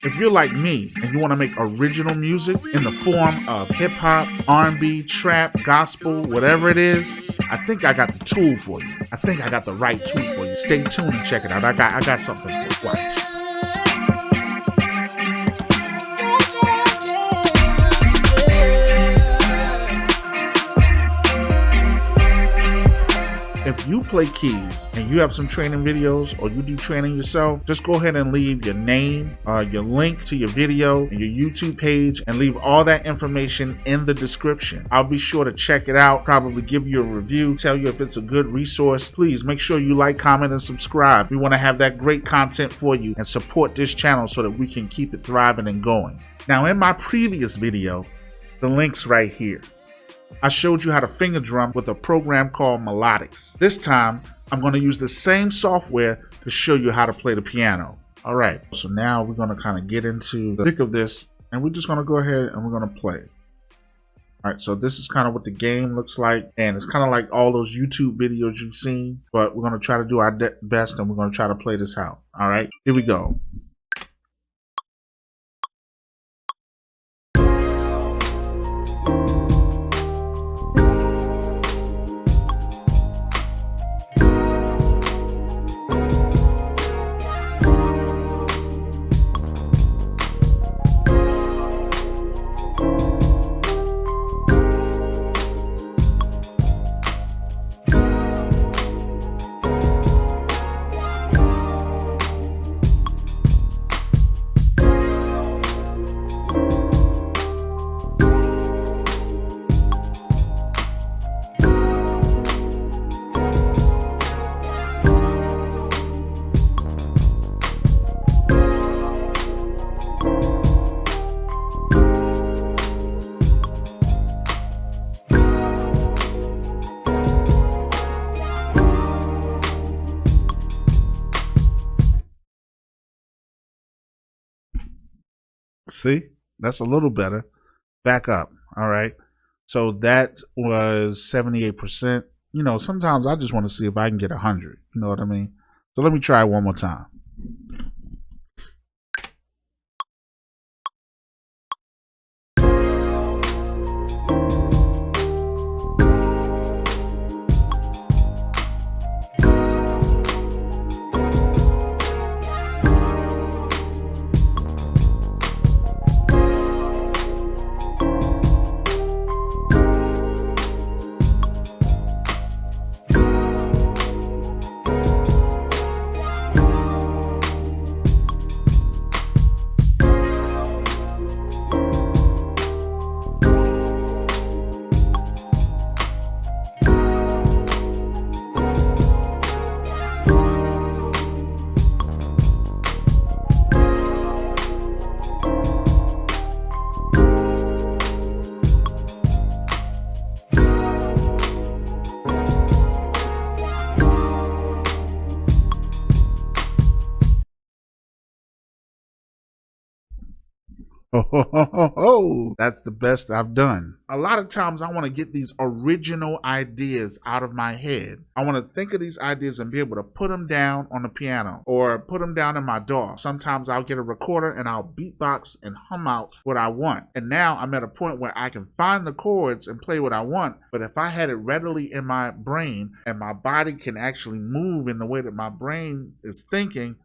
If you're like me and you want to make original music in the form of hip hop, R&B, trap, gospel, whatever it is, I think I got the tool for you. I think I got the right tool for you. Stay tuned and check it out. I got something for you. Watch. If you play keys and you have some training videos or you do training yourself, just go ahead and leave your name, your link to your video and your YouTube page, and leave all that information in the description. I'll be sure to check it out, probably give you a review, tell you if it's a good resource. Please make sure you like, comment, and subscribe. We want to have that great content for you and support this channel so that we can keep it thriving and going. Now, in my previous video, the link's right here. I showed you how to finger drum with a program called Melodics. This time, I'm going to use the same software to show you how to play the piano. All right, so now we're going to kind of get into the thick of this, and we're just going to go ahead and we're going to play. All right, so this is kind of what the game looks like, and it's kind of like all those YouTube videos you've seen, but we're going to try to do our best, and we're going to try to play this out. All right, here we go. See, that's a little better. Back up. All right. So that was 78%. You know, sometimes I just want to see if I can get 100. You know what I mean? So let me try it one more time. Oh, that's the best I've done. A lot of times I want to get these original ideas out of my head. I want to think of these ideas and be able to put them down on the piano or put them down in my DAW. Sometimes I'll get a recorder and I'll beatbox and hum out what I want. And now I'm at a point where I can find the chords and play what I want. But if I had it readily in my brain and my body can actually move in the way that my brain is thinking,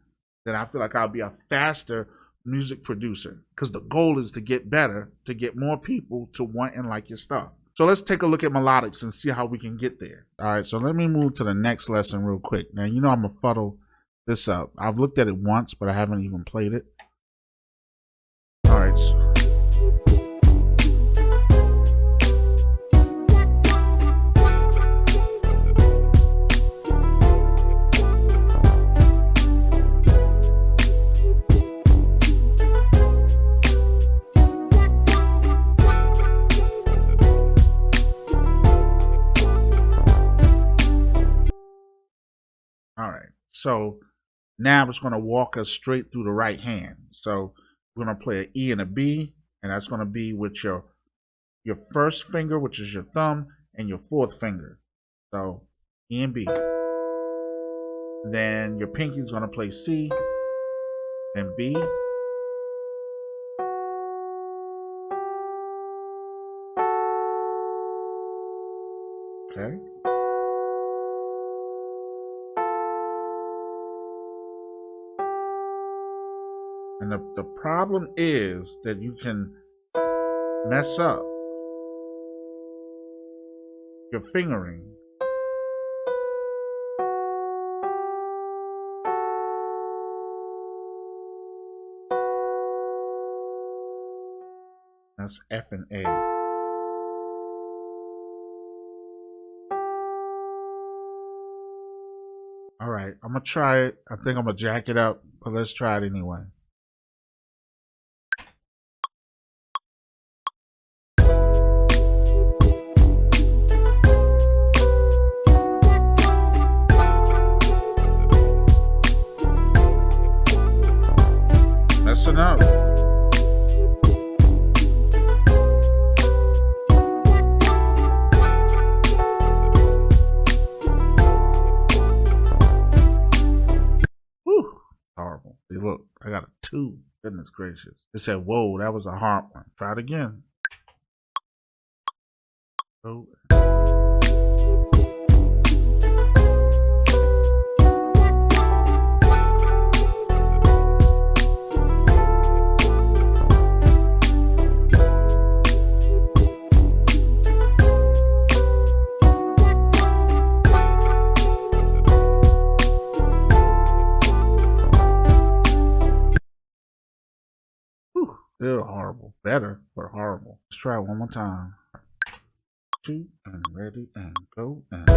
then I feel like I'll be a faster music producer, because the goal is to get better, to get more people to want and like your stuff. So let's take a look at Melodics and see how we can get there. All right, so let me move to the next lesson real quick. Now, you know I'm gonna fuddle this up. I've looked at it once, but I haven't even played it. All right. All right, so now it's going to walk us straight through the right hand. So we're going to play an E and a B, and that's going to be with your first finger, which is your thumb, and your fourth finger. So E and B. Then your pinky is going to play C, then B, Okay. And the problem is that you can mess up your fingering. That's F and A. All right, I'm gonna try it. I think I'm gonna jack it up, but let's try it anyway. Messing up. Whew, horrible. See, look, I got a 2. Goodness gracious. It said, whoa, that was a hard one. Try it again. Oh. Still horrible. Better, but horrible. Let's try it one more time. 2 and ready and go and.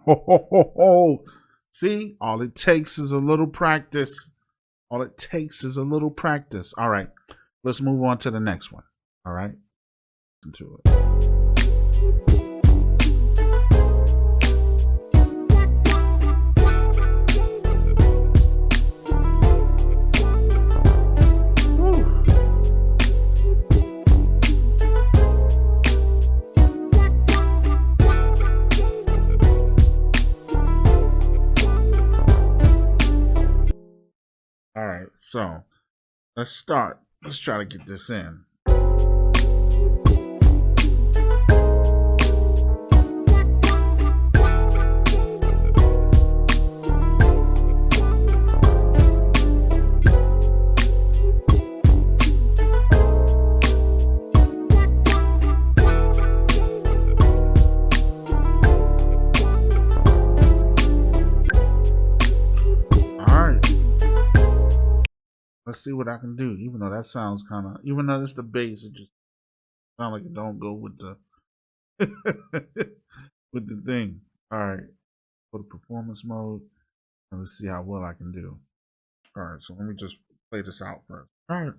Ho, ho, ho, ho. See, all it takes is a little practice. All it takes is a little practice. All right, let's move on to the next one. All right, listen to it. All right, so let's start. Let's try to get this in. Let's see what I can do. Even though that sounds kind of, even though it's the bass, it just sounds like it don't go with the with the thing. All right, go to performance mode, and let's see how well I can do. All right, so let me just play this out first. All right.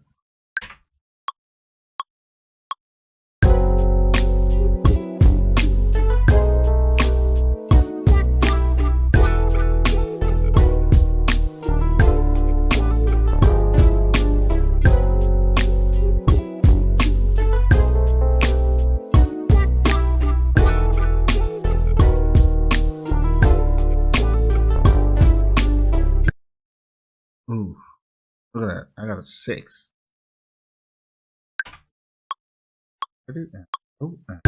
Ooh, look at that. I got a 6. Oh, ah.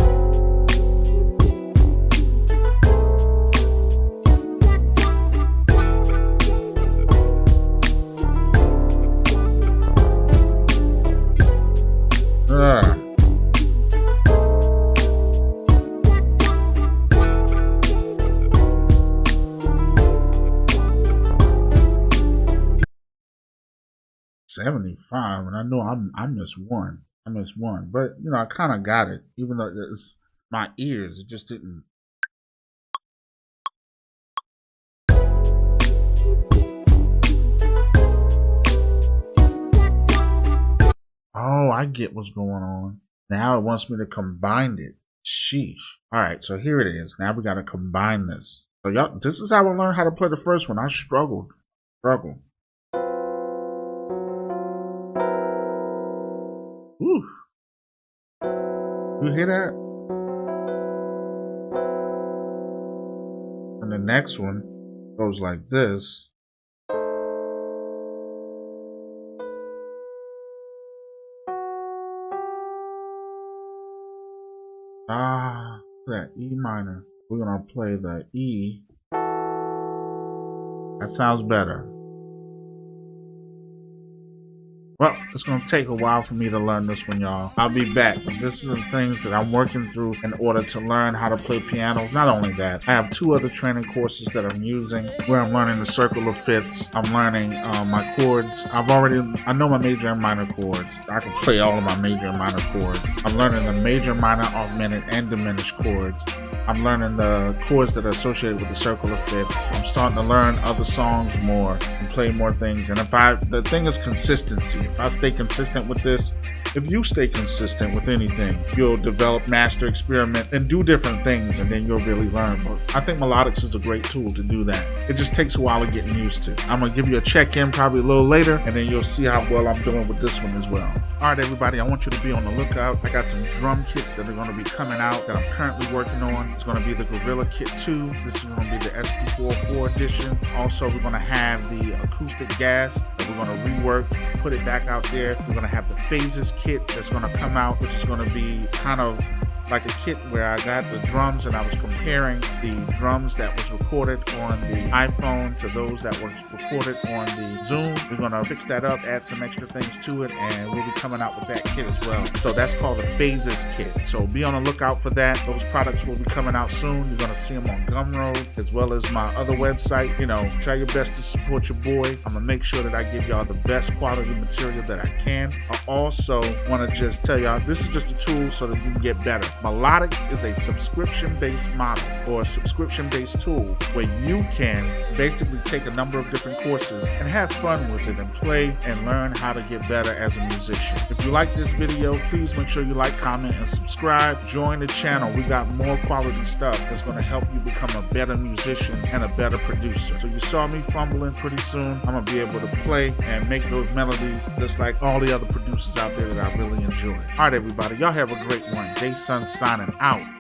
75, and I know I missed one. I missed one, but you know I kind of got it, even though it's my ears. It just didn't. Oh, I get what's going on. Now it wants me to combine it. Sheesh. All right, so here it is. Now we got to combine this. So y'all, this is how I learned how to play the first one. I struggled. You hear that? And the next one goes like this. That E minor. We're gonna play the E. That sounds better. Well, it's going to take a while for me to learn this one, y'all. I'll be back. This is the things that I'm working through in order to learn how to play piano. Not only that, I have 2 other training courses that I'm using where I'm learning the circle of fifths. I'm learning my chords. I know my major and minor chords. I can play all of my major and minor chords. I'm learning the major, minor, augmented, and diminished chords. I'm learning the chords that are associated with the circle of fifths. I'm starting to learn other songs more and play more things. And the thing is consistency. If I stay consistent with this, if you stay consistent with anything, you'll develop, master, experiment, and do different things, and then you'll really learn. But I think Melodics is a great tool to do that. It just takes a while of getting used to. I'm gonna give you a check-in probably a little later, and then you'll see how well I'm doing with this one as well. All right, everybody, I want you to be on the lookout. I got some drum kits that are gonna be coming out that I'm currently working on. It's gonna be the Gorilla Kit 2. This is gonna be the SP44 edition. Also, we're gonna have the acoustic gas that we're gonna rework, put it back out there. We're gonna have the Phases kit that's gonna come out, which is gonna be kind of like a kit where I got the drums and I was comparing the drums that was recorded on the iPhone to those that was recorded on the Zoom. We're gonna fix that up, add some extra things to it, and we'll be coming out with that kit as well. So that's called the Phases kit. So be on the lookout for that. Those products will be coming out soon. You're gonna see them on Gumroad as well as my other website. You know, try your best to support your boy. I'm gonna make sure that I give y'all the best quality material that I can. I also wanna just tell y'all, this is just a tool so that you can get better. Melodics is a subscription-based model or a subscription-based tool where you can basically take a number of different courses and have fun with it and play and learn how to get better as a musician. If you like this video, please make sure you like, comment, and subscribe. Join the channel. We got more quality stuff that's going to help you become a better musician and a better producer. So you saw me fumbling. Pretty soon I'm going to be able to play and make those melodies just like all the other producers out there that I really enjoy. All right, everybody. Y'all have a great one. J-Sun signing out.